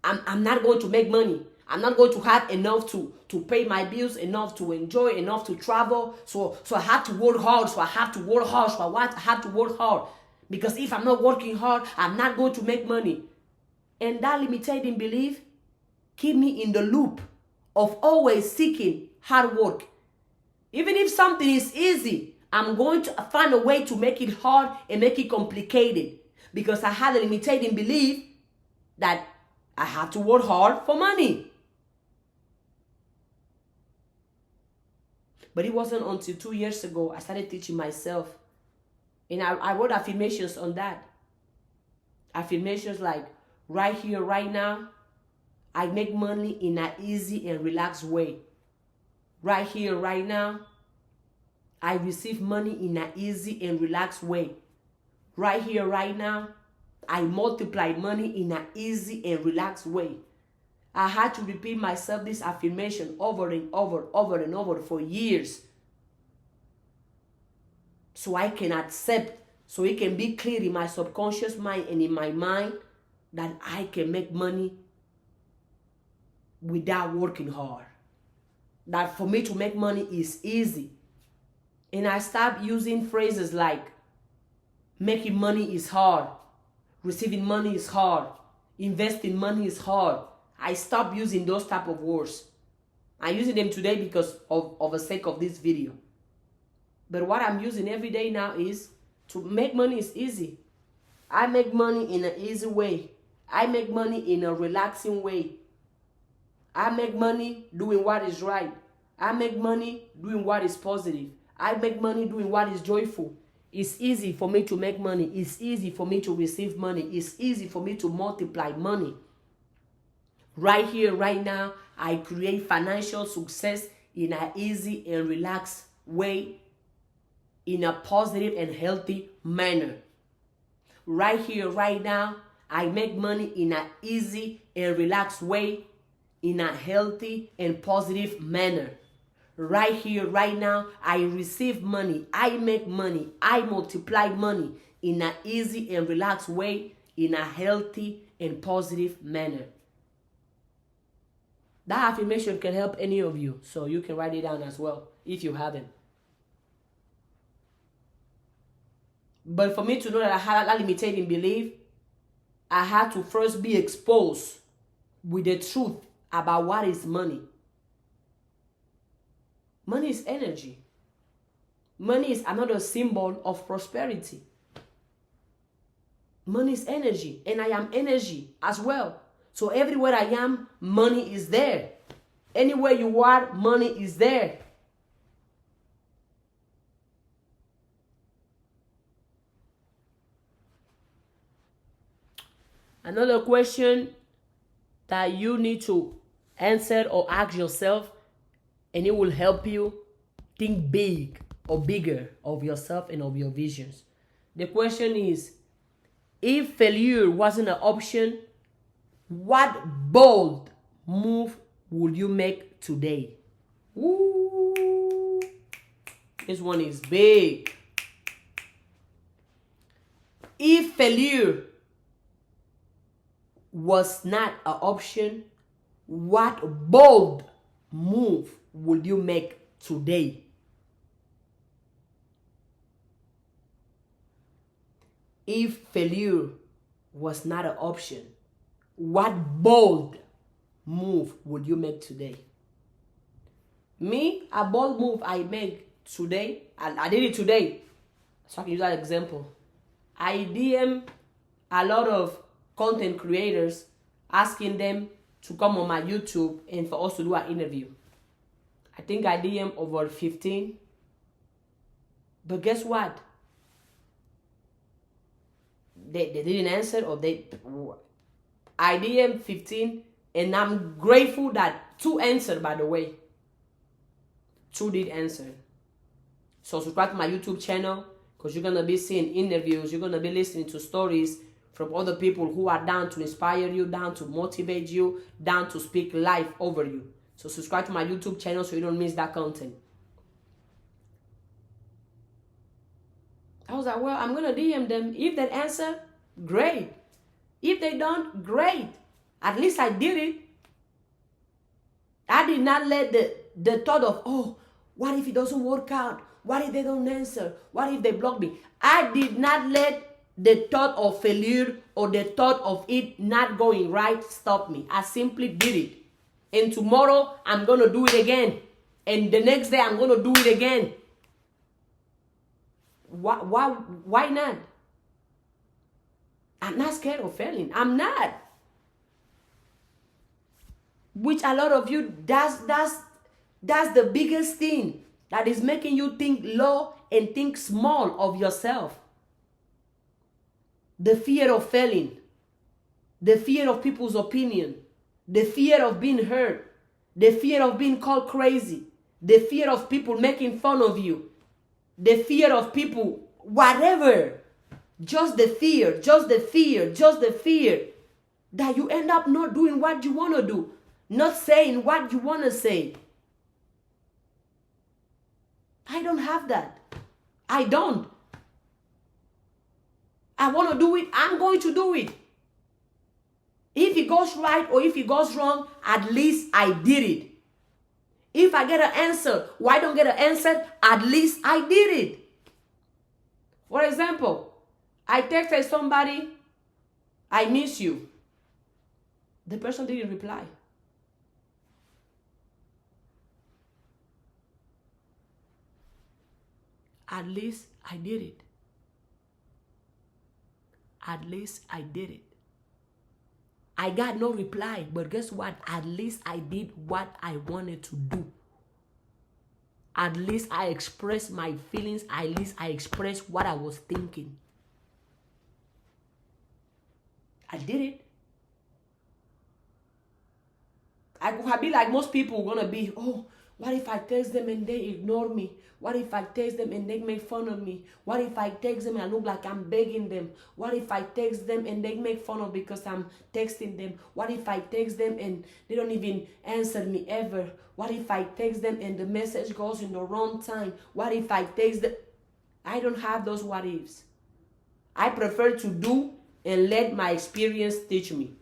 I'm not going to make money. I'm not going to have enough to pay my bills, enough to enjoy, enough to travel. So I have to work hard. So I have to work hard. So I have to work hard. Because if I'm not working hard, I'm not going to make money. And that limiting belief keep me in the loop of always seeking hard work. Even if something is easy, I'm going to find a way to make it hard and make it complicated. Because I had a limiting belief that I have to work hard for money. But it wasn't until 2 years ago I started teaching myself. And I wrote affirmations on that. Affirmations like, right here, right now, I make money in an easy and relaxed way. Right here, right now, I receive money in an easy and relaxed way. Right here, right now, I multiply money in an easy and relaxed way. I had to repeat myself this affirmation over and over for years. So I can accept, so it can be clear in my subconscious mind and in my mind that I can make money without working hard. That for me to make money is easy. And I stopped using phrases like, making money is hard, receiving money is hard, investing money is hard. I stopped using those type of words. I'm using them today because of the sake of this video. But what I'm using every day now is to make money is easy. I make money in an easy way. I make money in a relaxing way. I make money doing what is right. I make money doing what is positive. I make money doing what is joyful. It's easy for me to make money. It's easy for me to receive money. It's easy for me to multiply money. Right here, right now, I create financial success in an easy and relaxed way, in a positive and healthy manner. Right here, right now, I make money in an easy and relaxed way, in a healthy and positive manner. Right here, right now, I receive money, I make money, I multiply money in an easy and relaxed way, in a healthy and positive manner. That affirmation can help any of you, so you can write it down as well if you haven't. But for me to know that I had a limiting belief, I had to first be exposed with the truth about what is money. Money is energy. Money is another symbol of prosperity. Money is energy, and I am energy as well. So everywhere I am, money is there. Anywhere you are, money is there. Another question that you need to answer or ask yourself, and it will help you think big or bigger of yourself and of your visions. The question is, if failure wasn't an option, what bold move would you make today? Ooh, this one is big. If failure was not an option, what bold move would you make today? If failure was not an option, what bold move would you make today? Me, a bold move I make today, I did it today, so I can use that example. I DM a lot of content creators asking them to come on my YouTube and for us to do an interview. I think I DM over 15. But guess what? They didn't answer, or I DM 15, and I'm grateful that 2 answered, by the way. 2 did answer. So subscribe to my YouTube channel, because you're going to be seeing interviews. You're going to be listening to stories from other people who are down to inspire you, down to motivate you, down to speak life over you. So subscribe to my YouTube channel so you don't miss that content. I was like, well, I'm going to DM them. If they answer, great. If they don't, great. At least I did it. I did not let the thought of, oh, what if it doesn't work out? What if they don't answer? What if they block me? I did not let the thought of failure or the thought of it not going right stop me. I simply did it. And tomorrow, I'm going to do it again. And the next day, I'm going to do it again. Why not? I'm not scared of failing. I'm not. Which a lot of you, that's the biggest thing that is making you think low and think small of yourself. The fear of failing. The fear of people's opinion. The fear of being hurt. The fear of being called crazy. The fear of people making fun of you. The fear of people, whatever. Just the fear, just the fear, just the fear. That you end up not doing what you want to do. Not saying what you want to say. I don't have that. I don't. I want to do it. I'm going to do it. If it goes right or if it goes wrong, at least I did it. If I get an answer, or I don't get an answer, at least I did it. For example, I texted somebody, I miss you. The person didn't reply. At least I did it. At least I did it. I got no reply, but guess what? At least I did what I wanted to do. At least I expressed my feelings. At least I expressed what I was thinking. I did it. I could be like most people gonna be, oh, what if I text them and they ignore me? What if I text them and they make fun of me? What if I text them and I look like I'm begging them? What if I text them and they make fun of because I'm texting them? What if I text them and they don't even answer me ever? What if I text them and the message goes in the wrong time? What if I text them? I don't have those what ifs. I prefer to do and let my experience teach me.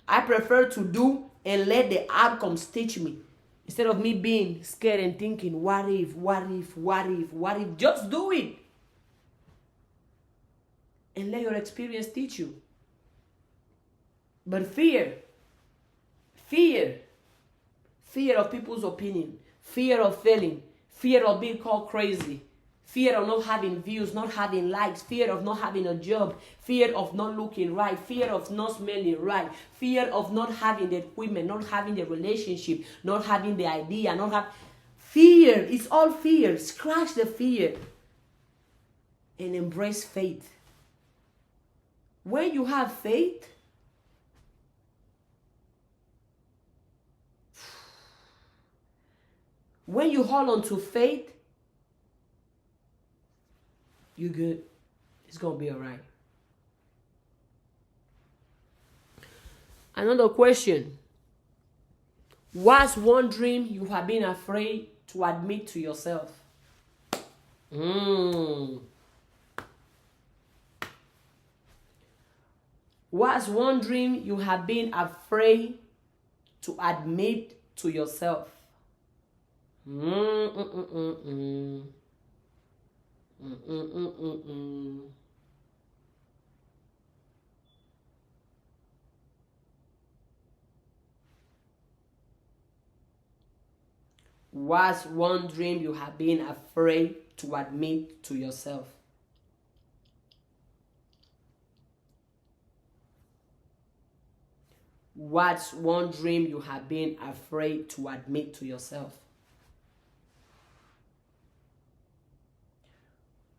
I prefer to do and let the outcomes teach me. Instead of me being scared and thinking, what if, what if, what if, what if? Just do it. And let your experience teach you. But fear of people's opinion, fear of failing, fear of being called crazy, fear of not having views, not having likes, fear of not having a job, fear of not looking right, fear of not smelling right, fear of not having the equipment, not having the relationship, not having the idea, not have fear. It's all fear. Scratch the fear and embrace faith. When you have faith, when you hold on to faith, you're good. It's going to be all right. Another question. What's one dream you have been afraid to admit to yourself? What's one dream you have been afraid to admit to yourself? What's one dream you have been afraid to admit to yourself? What's one dream you have been afraid to admit to yourself?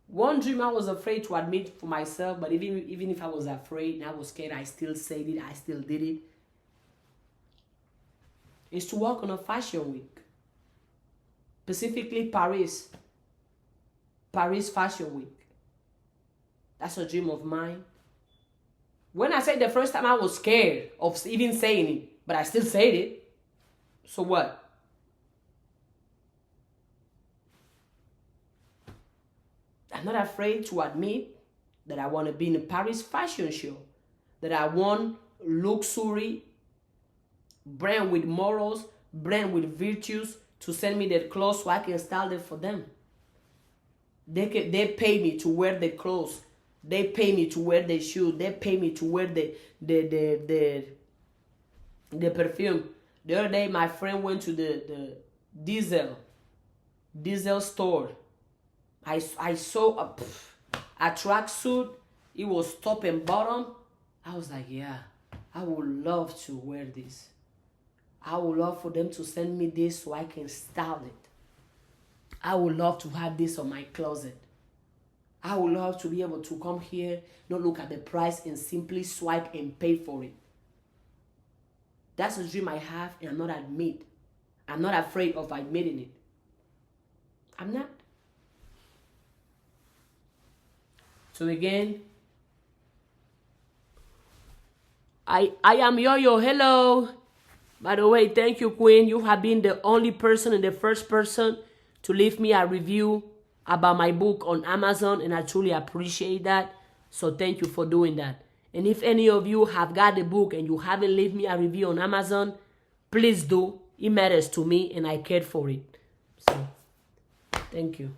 One dream I was afraid to admit for myself, but even if I was afraid and I was scared, I still said it, I still did it, is to work on a fashion week. Specifically Paris Fashion Week. That's a dream of mine. When I said the first time, I was scared of even saying it, but I still said it. So what? I'm not afraid to admit that I want to be in a Paris fashion show, that I want luxury, brand with morals, brand with virtues, to send me their clothes so I can style them for them. They pay me to wear the clothes. They pay me to wear the shoes. They pay me to wear the perfume. The other day, my friend went to the Diesel store. I saw a tracksuit. It was top and bottom. I was like, yeah, I would love to wear this. I would love for them to send me this so I can style it. I would love to have this on my closet. I would love to be able to come here, not look at the price, and simply swipe and pay for it. That's a dream I have, and I'm not afraid of admitting it. I'm not. So again, I am Yo-Yo. Hello. By the way, thank you, Queen. You have been the only person and the first person to leave me a review about my book on Amazon, and I truly appreciate that. So thank you for doing that. And if any of you have got the book and you haven't left me a review on Amazon, please do. It matters to me and I cared for it. So, thank you.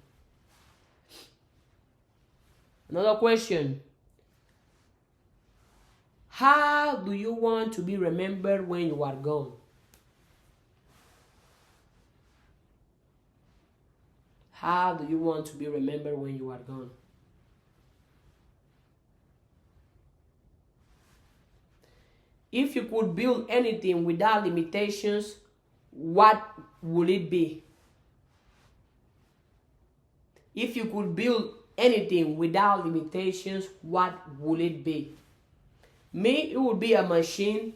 Another question. How do you want to be remembered when you are gone? How do you want to be remembered when you are gone? If you could build anything without limitations, what would it be? If you could build anything without limitations, what would it be? Me, it would be a machine,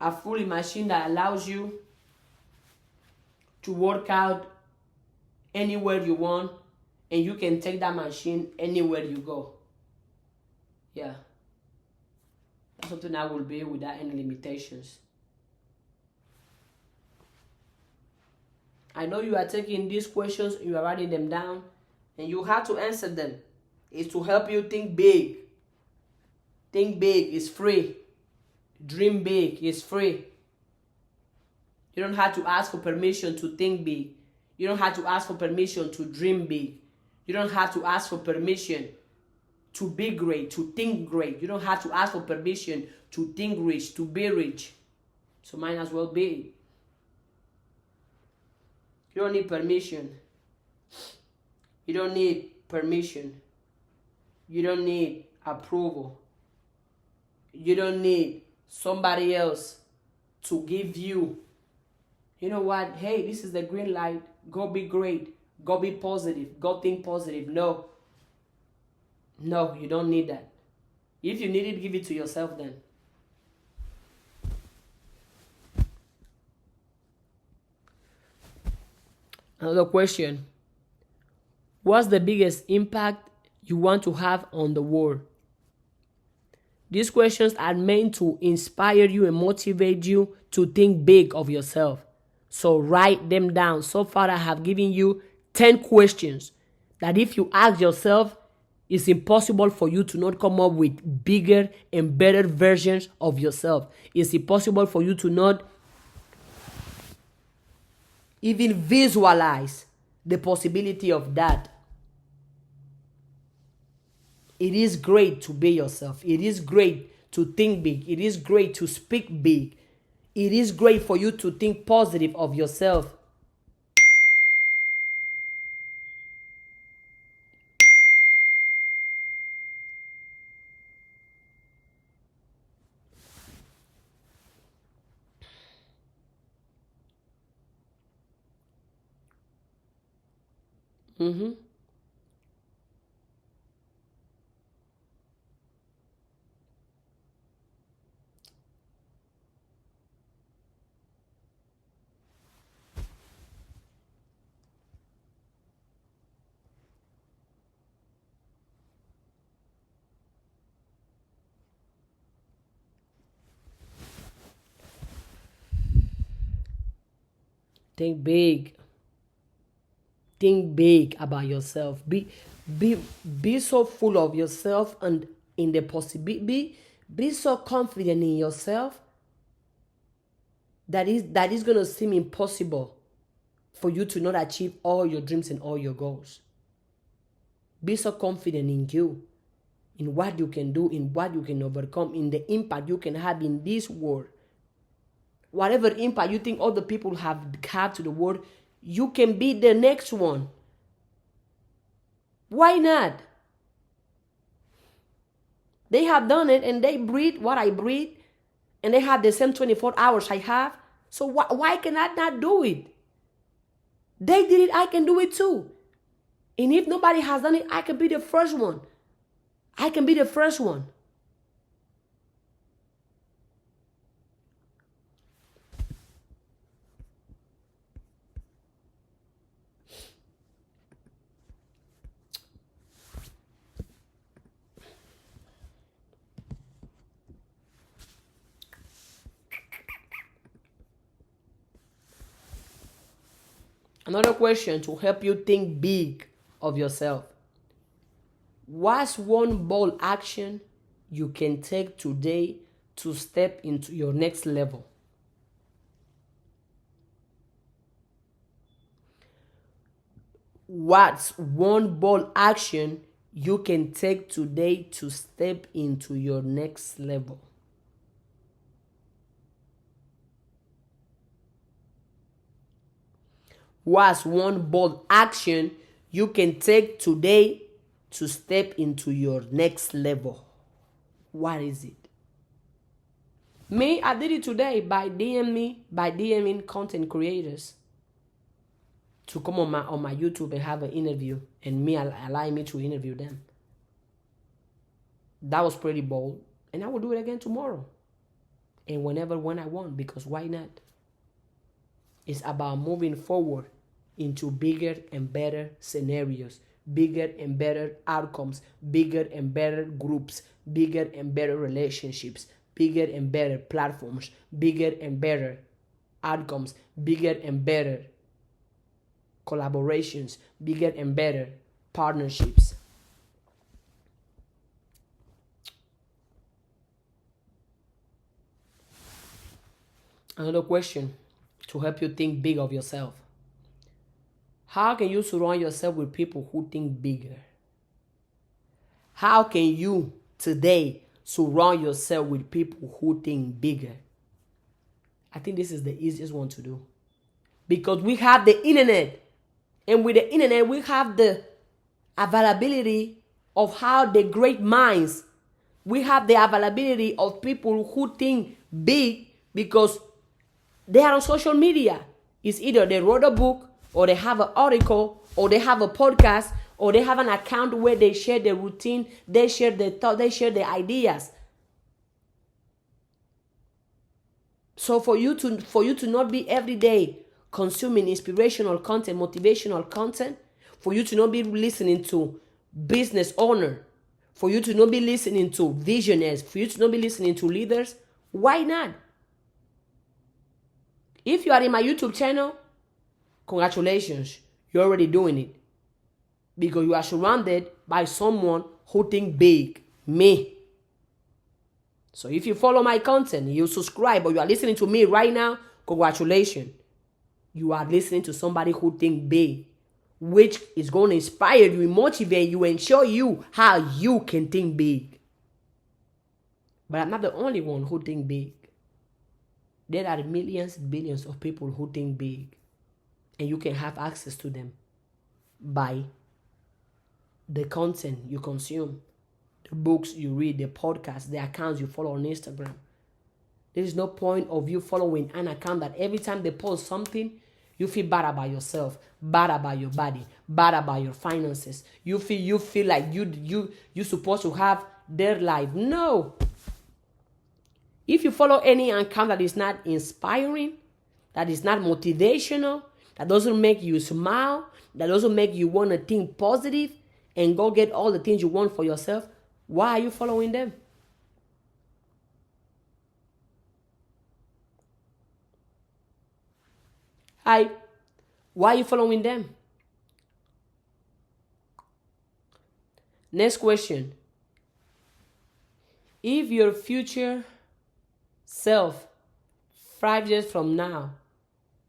a fully machine that allows you to work out anywhere you want, and you can take that machine anywhere you go. Yeah. That's something I will be without any limitations. I know you are taking these questions, you are writing them down, and you have to answer them. It's to help you think big. Think big. It's free. Dream big. It's free. You don't have to ask for permission to think big. You don't have to ask for permission to dream big. You don't have to ask for permission to be great, to think great. You don't have to ask for permission to think rich, to be rich. So might as well be. You don't need permission. You don't need permission. You don't need approval. You don't need somebody else to give you, you know what, hey, this is the green light. Go be great. Go be positive. Go think positive. No. No, you don't need that. If you need it, give it to yourself then. Another question. What's the biggest impact you want to have on the world? These questions are meant to inspire you and motivate you to think big of yourself. So write them down. So far, I have given you 10 questions that if you ask yourself, it's impossible for you to not come up with bigger and better versions of yourself. It's impossible for you to not even visualize the possibility of that. It is great to be yourself. It is great to think big. It is great to speak big. It is great for you to think positive of yourself. Mm-hmm. Think big. Think big about yourself. Be so full of yourself and in the possibility. Be so confident in yourself that is gonna seem impossible for you to not achieve all your dreams and all your goals. Be so confident in you, in what you can do, in what you can overcome, in the impact you can have in this world. Whatever impact you think other people have to the world, you can be the next one. Why not? They have done it and they breathe what I breathe and they have the same 24 hours I have. So why can I not do it? They did it, I can do it too. And if nobody has done it, I can be the first one. I can be the first one. Another question to help you think big of yourself. What's one bold action you can take today to step into your next level? What's one bold action you can take today to step into your next level? What's one bold action you can take today to step into your next level? What is it? Me, I did it today by DMing content creators to come on my YouTube and have an interview, and me allowing me to interview them. That was pretty bold, and I will do it again tomorrow, and when I want, because why not? It's about moving forward into bigger and better scenarios, bigger and better outcomes, bigger and better groups, bigger and better relationships, bigger and better platforms, bigger and better outcomes, bigger and better collaborations, bigger and better partnerships. Another question to help you think big of yourself. How can you surround yourself with people who think bigger? How can you today surround yourself with people who think bigger? I think this is the easiest one to do. Because we have the internet. And with the internet, we have the availability of how the great minds, we have the availability of people who think big because they are on social media. It's either they wrote a book, or they have an article, or they have a podcast, or they have an account where they share their routine, they share their thoughts, they share their ideas. So for you to not be every day consuming inspirational content, motivational content, for you to not be listening to business owner, for you to not be listening to visionaries, for you to not be listening to leaders, why not? If you are in my YouTube channel, congratulations, you're already doing it. Because you are surrounded by someone who think big, me. So if you follow my content, you subscribe, or you are listening to me right now, congratulations. You are listening to somebody who think big, which is going to inspire you, motivate you, and show you how you can think big. But I'm not the only one who think big. There are millions, billions of people who think big. And you can have access to them by the content you consume, the books you read, the podcasts, the accounts you follow on Instagram. There is no point of you following an account that every time they post something, you feel bad about yourself, bad about your body, bad about your finances. You feel like you're supposed to have their life. No. If you follow any account that is not inspiring, that is not motivational, that doesn't make you smile, that doesn't make you want to think positive and go get all the things you want for yourself, why are you following them? Why are you following them? Next question. If your future self 5 years from now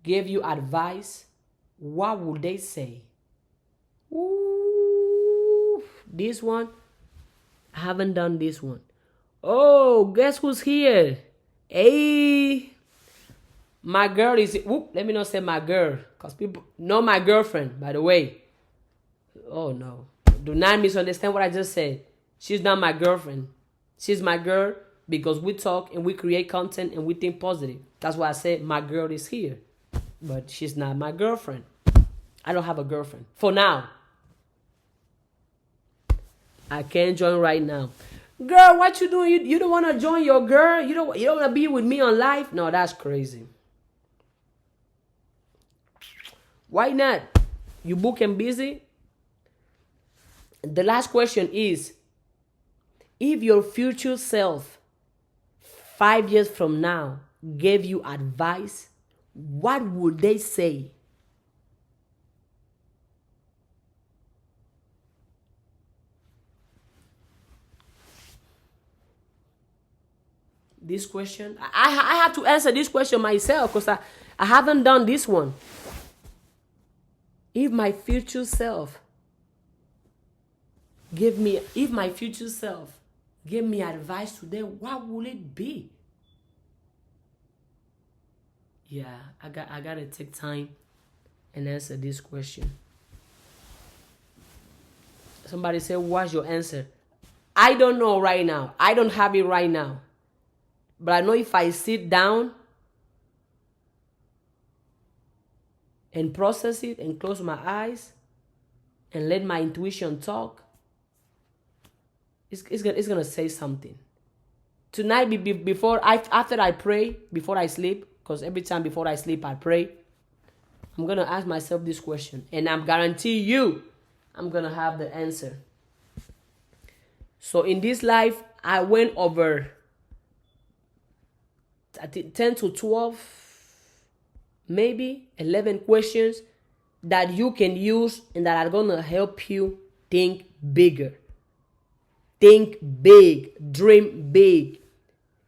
gave you advice, what would they say? Ooh, this one, I haven't done this one. Oh, guess who's here? Hey, my girl is, let me not say my girl, because people know my girlfriend, by the way. Oh no, do not misunderstand what I just said. She's not my girlfriend. She's my girl because we talk and we create content and we think positive. That's why I said my girl is here. But she's not my girlfriend. I don't have a girlfriend. For now. I can't join right now. Girl, what you doing? You don't want to join your girl? You don't want to be with me on live? No, that's crazy. Why not? You book and busy? The last question is, if your future self 5 years from now gave you advice, what would they say? This question, I have to answer this question myself because I haven't done this one. If my future self gave me advice today, what would it be? Yeah, I gotta take time and answer this question. Somebody said, what's your answer? I don't know right now. I don't have it right now. But I know if I sit down and process it and close my eyes and let my intuition talk, it's gonna say something. Tonight, after I pray, before I sleep, because every time before I sleep I pray, I'm gonna ask myself this question, and I'm guarantee you, I'm gonna have the answer. So in this life, I went over, I think 10 to 12, maybe 11 questions that you can use and that are gonna help you think bigger. Think big, dream big.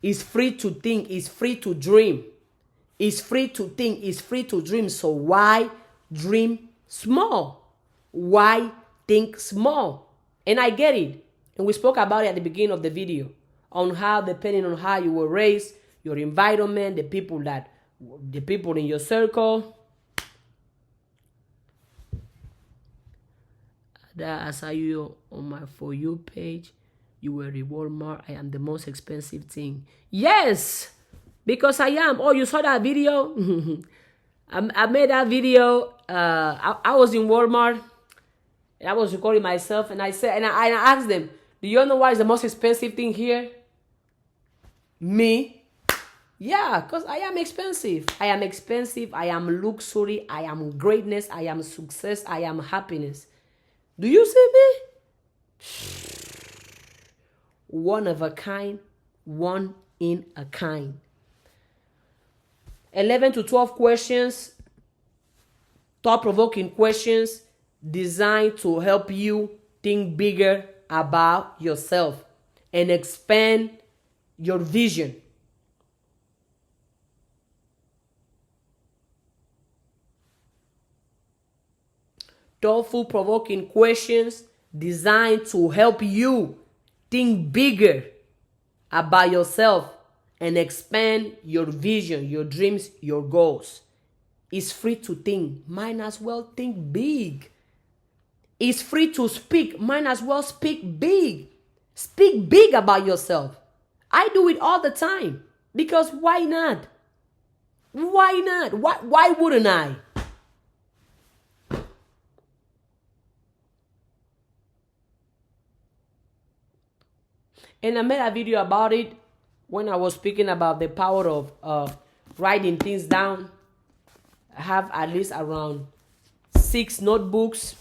It's free to think, it's free to dream. It's free to think. It's free to dream. So why dream small? Why think small? And I get it. And we spoke about it at the beginning of the video on how, depending on how you were raised, your environment, the people in your circle. That I saw you on my For You page. You were in Walmart. I am the most expensive thing. Yes, because I am. Oh, you saw that video? I made that video. I was in Walmart. And I was recording myself, and I said, and I asked them, "Do you know what is the most expensive thing here?" Me. Yeah, because I am expensive. I am expensive. I am luxury. I am greatness. I am success. I am happiness. Do you see me? One of a kind, one in a kind. 11 to 12 questions, thought-provoking questions designed to help you think bigger about yourself and expand your vision. Thoughtful-provoking questions designed to help you think bigger about yourself and expand your vision, your dreams, your goals. It's free to think. Might as well think big. It's free to speak. Might as well speak big. Speak big about yourself. I do it all the time. Because why not? Why not? Why wouldn't I? And I made a video about it when I was speaking about the power of writing things down. I have at least around 6 notebooks,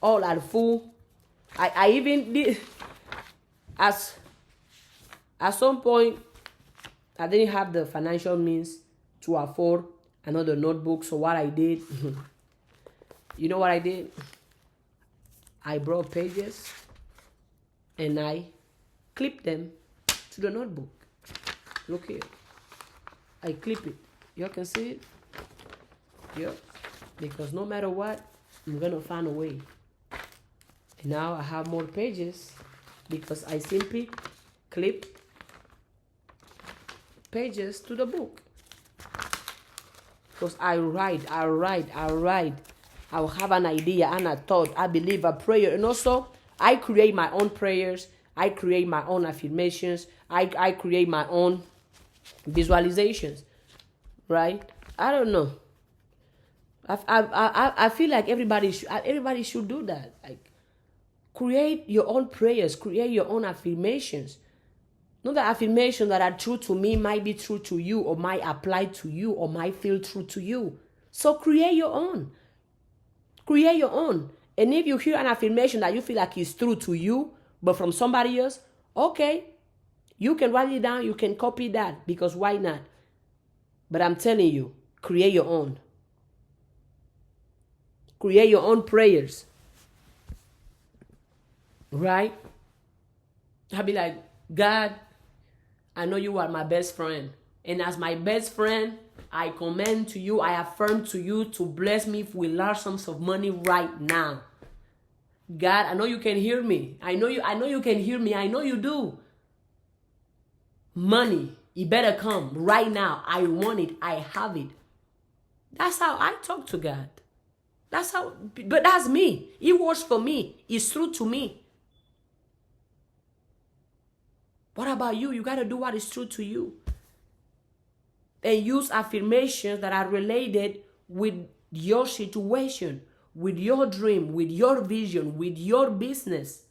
all are full. I even did, at some point, I didn't have the financial means to afford another notebook. So what I did, you know what I did? I brought pages and I clip them to the notebook. Look here. I clip it. You can see it? Yep. Because no matter what, I'm going to find a way. And now I have more pages because I simply clip pages to the book. Because I write. I'll have an idea and a thought. I believe a prayer. And also, I create my own prayers. I create my own affirmations. I create my own visualizations. Right? I don't know. I feel like everybody should do that. Like, create your own prayers. Create your own affirmations. Not the affirmations that are true to me might be true to you or might apply to you or might feel true to you. So create your own. Create your own. And if you hear an affirmation that you feel like is true to you, but from somebody else, okay, you can write it down, you can copy that, because why not? But I'm telling you, create your own. Create your own prayers. Right? I'll be like, God, I know you are my best friend. And as my best friend, I commend to you, I affirm to you to bless me with large sums of money right now. God, I know you can hear me. I know you can hear me. I know you do. Money, it better come right now. I want it. I have it. That's how I talk to God. But that's me. It works for me. It's true to me. What about you? You got to do what is true to you. And use affirmations that are related with your situation, with your dream, with your vision, with your business.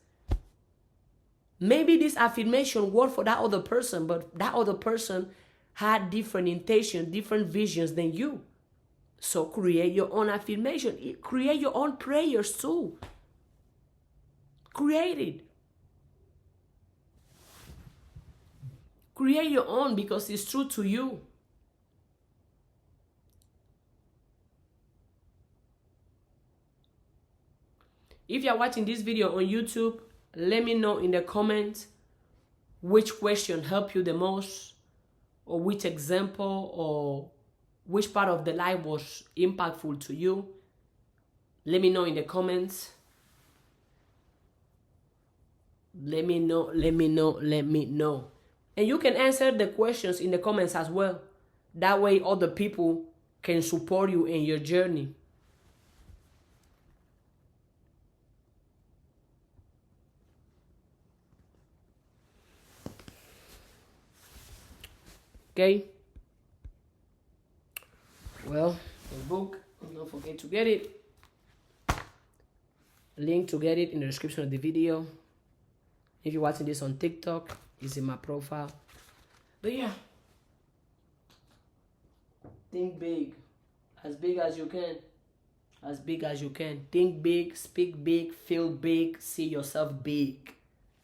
Maybe this affirmation worked for that other person, but that other person had different intentions, different visions than you. So create your own affirmation. Create your own prayers too. Create it. Create your own because it's true to you. If you're watching this video on YouTube, let me know in the comments which question helped you the most, or which example, or which part of the life was impactful to you. Let me know in the comments. Let me know. And you can answer the questions in the comments as well. That way other people can support you in your journey. Okay? Well, the book, don't forget to get it. Link to get it in the description of the video. If you're watching this on TikTok, it's in my profile. But yeah, think big as you can. As big as you can. Think big, speak big, feel big, see yourself big.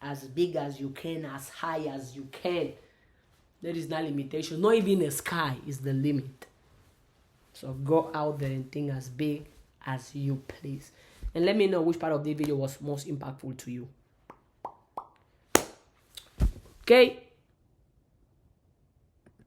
As big as you can, as high as you can. There is no limitation. Not even the sky is the limit. So go out there and think as big as you please. And let me know which part of the video was most impactful to you. Okay.